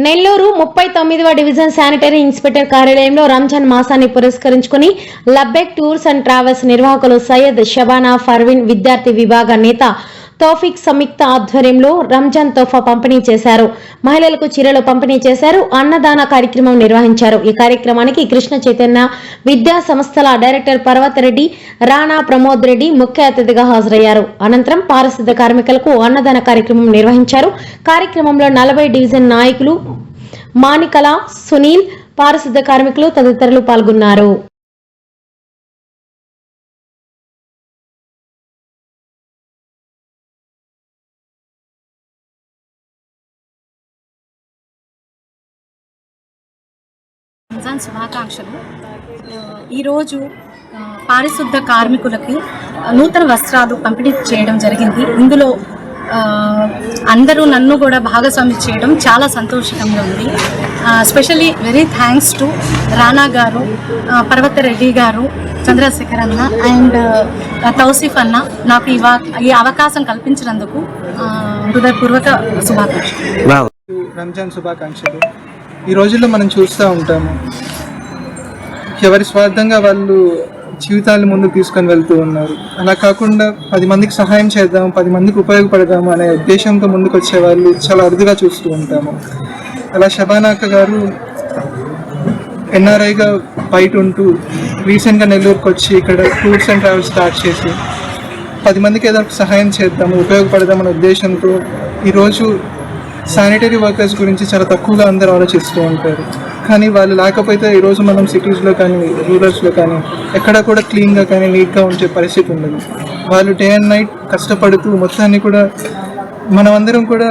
Nellore 39వ division sanitary inspector కార్యాలయంలో రంజాన్ మాసాన్ని పురస్కరించుకుని లబ్బెక్ టూర్స్ అండ్ ట్రావెల్స్ నిర్వాహకులు సయ్యద్ షబానా ఫర్వీన్ విద్యార్థి విభాగ నేత తౌఫిక్ సంయుక్త ఆధ్వర్యంలో రంజాన్ తోఫా పంపిణీ చేశారు. మహిళలకు చీరలు పంపిణీ చేశారు. అన్నదాన కార్యక్రమం నిర్వహించారు. ఈ కార్యక్రమానికి కృష్ణ చైతన్య విద్యా సంస్థల డైరెక్టర్ పర్వతరెడ్డి, రాణా ప్రమోద్ రెడ్డి ముఖ్య అతిథిగా హాజరయ్యారు. అనంతరం పారిశుద్ధ కార్మికులకు అన్నదాన కార్యక్రమం నిర్వహించారు. కార్యక్రమంలో 40 డివిజన్ నాయకులు మానికల, సునీల్, పారిశుద్ధ కార్మికులు తదితరులు పాల్గొన్నారు. రంజాన్ శుభాకాంక్షలు. ఈరోజు పారిశుద్ధ కార్మికులకి నూతన వస్త్రాలు పంపిణీ చేయడం జరిగింది. ఇందులో అందరూ నన్ను కూడా భాగస్వామి చేయడం చాలా సంతోషంగా ఉంది. స్పెషల్లీ వెరీ థ్యాంక్స్ టు రానా గారు, పర్వతరెడ్డి గారు, చంద్రశేఖర్ అన్న అండ్ తౌసిఫ్ అన్న నాకు ఈ అవకాశం కల్పించినందుకు హృదయపూర్వక శుభాకాంక్షలు. రంజాన్ శుభాకాంక్షలు. ఈ రోజుల్లో మనం చూస్తూ ఉంటాము, ఎవరి స్వార్థంగా వాళ్ళు జీవితాలు ముందుకు తీసుకొని వెళ్తూ ఉన్నారు. అలా కాకుండా 10 మందికి సహాయం చేద్దాం, 10 మందికి ఉపయోగపడదాము అనే ఉద్దేశంతో ముందుకు వచ్చే వాళ్ళు చాలా అరుదుగా చూస్తూ ఉంటాము. అలా షబానా అక్క గారు ఎన్ఆర్ఐగా బయట ఉంటూ రీసెంట్గా నెల్లూరుకి వచ్చి ఇక్కడ టూర్స్ అండ్ ట్రావెల్స్ స్టార్ట్ చేసి 10 మందికి ఏదో సహాయం చేద్దాము, ఉపయోగపడదాం అనే ఉద్దేశంతో ఈరోజు శానిటరీ వర్కర్స్ గురించి చాలా తక్కువగా అందరూ ఆలోచిస్తూ ఉంటారు. కానీ వాళ్ళు లేకపోతే ఈరోజు మనం సిటీస్లో కానీ రూరల్స్లో కానీ ఎక్కడ కూడా క్లీన్గా కానీ నీట్గా ఉంచే పరిస్థితి ఉండదు. వాళ్ళు డే అండ్ నైట్ కష్టపడుతూ మొత్తాన్ని కూడా మనమందరం కూడా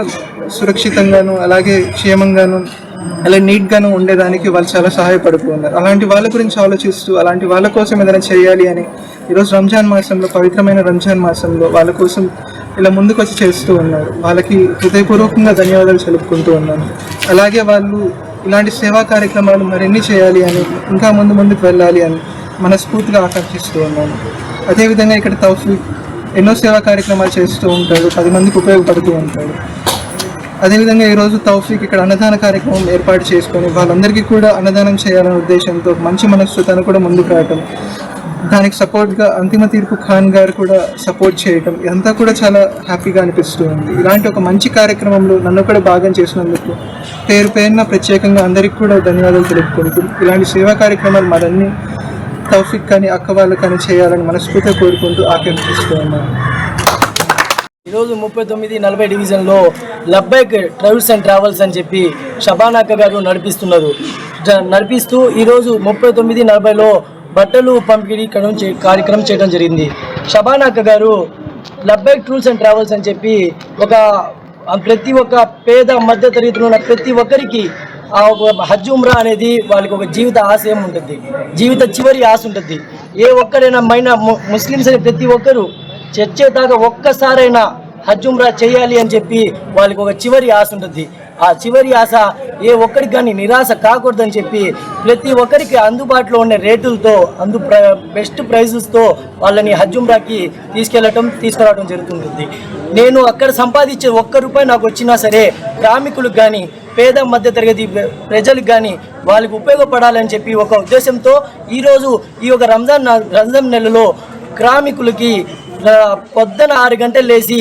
సురక్షితంగాను అలాగే క్షేమంగాను అలా నీట్గాను ఉండేదానికి వాళ్ళు చాలా సహాయపడుతూ ఉన్నారు. అలాంటి వాళ్ళ గురించి ఆలోచిస్తూ అలాంటి వాళ్ళ కోసం ఏదైనా చేయాలి అని ఈరోజు రంజాన్ మాసంలో, పవిత్రమైన రంజాన్ మాసంలో వాళ్ళ కోసం ఇలా ముందుకు వచ్చి చేస్తూ ఉన్నారు. వాళ్ళకి హృదయపూర్వకంగా ధన్యవాదాలు తెలుపుకుంటూ ఉన్నాను. అలాగే వాళ్ళు ఇలాంటి సేవా కార్యక్రమాలు మరిన్ని చేయాలి అని, ఇంకా ముందుకు వెళ్ళాలి అని మనస్ఫూర్తిగా ఆకాంక్షిస్తూ ఉన్నాను. అదేవిధంగా ఇక్కడ తౌఫీక్ ఎన్నో సేవా కార్యక్రమాలు చేస్తూ ఉంటాడు, 10 మందికి ఉపయోగపడుతూ ఉంటాడు. అదేవిధంగా ఈరోజు తౌఫీక్ ఇక్కడ అన్నదాన కార్యక్రమం ఏర్పాటు చేసుకొని వాళ్ళందరికీ కూడా అన్నదానం చేయాలనే ఉద్దేశంతో మంచి మనస్సు తను కూడా ముందుకు రావటం, దానికి సపోర్ట్గా అంతిమ తీర్పు ఖాన్ గారు కూడా సపోర్ట్ చేయటం, ఇదంతా కూడా చాలా హ్యాపీగా అనిపిస్తూ ఉంది. ఇలాంటి ఒక మంచి కార్యక్రమంలో నన్ను కూడా భాగం చేసినందుకు పేరున ప్రత్యేకంగా అందరికీ కూడా ధన్యవాదాలు తెలుపుకుంటూ ఇలాంటి సేవా కార్యక్రమాలు మరన్నీ తౌఫీక్ కానీ అక్క వాళ్ళు కానీ చేయాలని మనస్ఫూర్తిగా కోరుకుంటూ ఆకాంక్షిస్తూ ఉన్నాను. ఈరోజు 39-40 డివిజన్లో లబ్బెక్ టూర్స్ అండ్ ట్రావెల్స్ అని చెప్పి షబానా అక్క గారు నడిపిస్తూ ఈరోజు 39-40లో బట్టలు పంపిణీ కార్యక్రమం చేయడం జరిగింది. షబానా అక్క గారు లబ్బెక్ టూర్స్ అండ్ ట్రావెల్స్ అని చెప్పి ప్రతి ఒక్క పేద మధ్య తరగతిలో ఉన్న ప్రతి ఒక్కరికి హజ్ ఉమ్రా అనేది వాళ్ళకి ఒక జీవిత ఆశయం ఉంటుంది, జీవిత చివరి ఆశ ఉంటుంది. ఏ ఒక్కరైనా ముస్లిమ్స్ అనే ప్రతి ఒక్కరు చచ్చేదాకా ఒక్కసారైనా హజ్ ఉమ్రా చేయాలి అని చెప్పి వాళ్ళకి ఒక చివరి ఆశ ఉంటుంది. ఆ చివరి ఆశ ఏ ఒక్కరికి కానీ నిరాశ కాకూడదని చెప్పి ప్రతి ఒక్కరికి అందుబాటులో ఉండే రేటులతో బెస్ట్ ప్రైజెస్తో వాళ్ళని హజ్ ఉమ్రాకి తీసుకురావడం జరుగుతుంటుంది. నేను అక్కడ సంపాదించే ₹1 నాకు వచ్చినా సరే శ్రామికులకు కానీ పేద మధ్య తరగతి ప్రజలకు కానీ వాళ్ళకి ఉపయోగపడాలని చెప్పి ఒక ఉద్దేశంతో ఈరోజు ఈ యొక్క రంజాన్ నెలలో శ్రామికులకి పొద్దున 6 గంటలు లేచి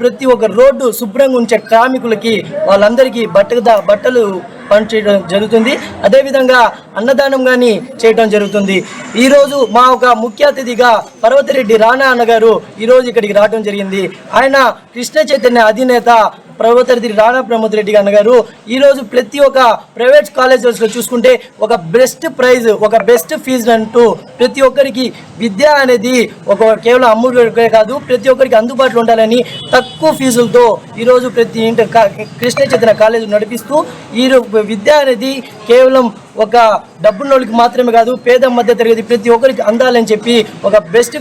ప్రతి ఒక్క రోడ్డు శుభ్రంగా ఉంచే శ్రామికులకి వాళ్ళందరికీ బట్టలు పంచడం జరుగుతుంది. అదేవిధంగా అన్నదానం కానీ చేయడం జరుగుతుంది. ఈరోజు మా ఒక ముఖ్య అతిథిగా పర్వతరెడ్డి రానా అన్నగారు ఈరోజు ఇక్కడికి రావడం జరిగింది. ఆయన కృష్ణ చైతన్య అధినేత పర్వతరెడ్డి రాణా ప్రమోద్ రెడ్డి అన్నగారు ఈరోజు ప్రతి ఒక్క ప్రైవేట్ కాలేజెస్లో చూసుకుంటే ఒక బెస్ట్ ప్రైజ్, ఒక బెస్ట్ ఫీజు అంటూ ప్రతి ఒక్కరికి విద్య అనేది కేవలం అమ్ముడే కాదు, ప్రతి ఒక్కరికి అందుబాటులో ఉండాలని తక్కువ ఫీజులతో ఈరోజు ప్రతి కృష్ణ చైతన్య కాలేజీ నడిపిస్తూ ఈ విద్య అనేది కేవలం ఒక డబ్బున్నోళ్ళకి మాత్రమే కాదు, పేద మధ్య తరగతి ప్రతి ఒక్కరికి అందాలని చెప్పి ఒక బెస్ట్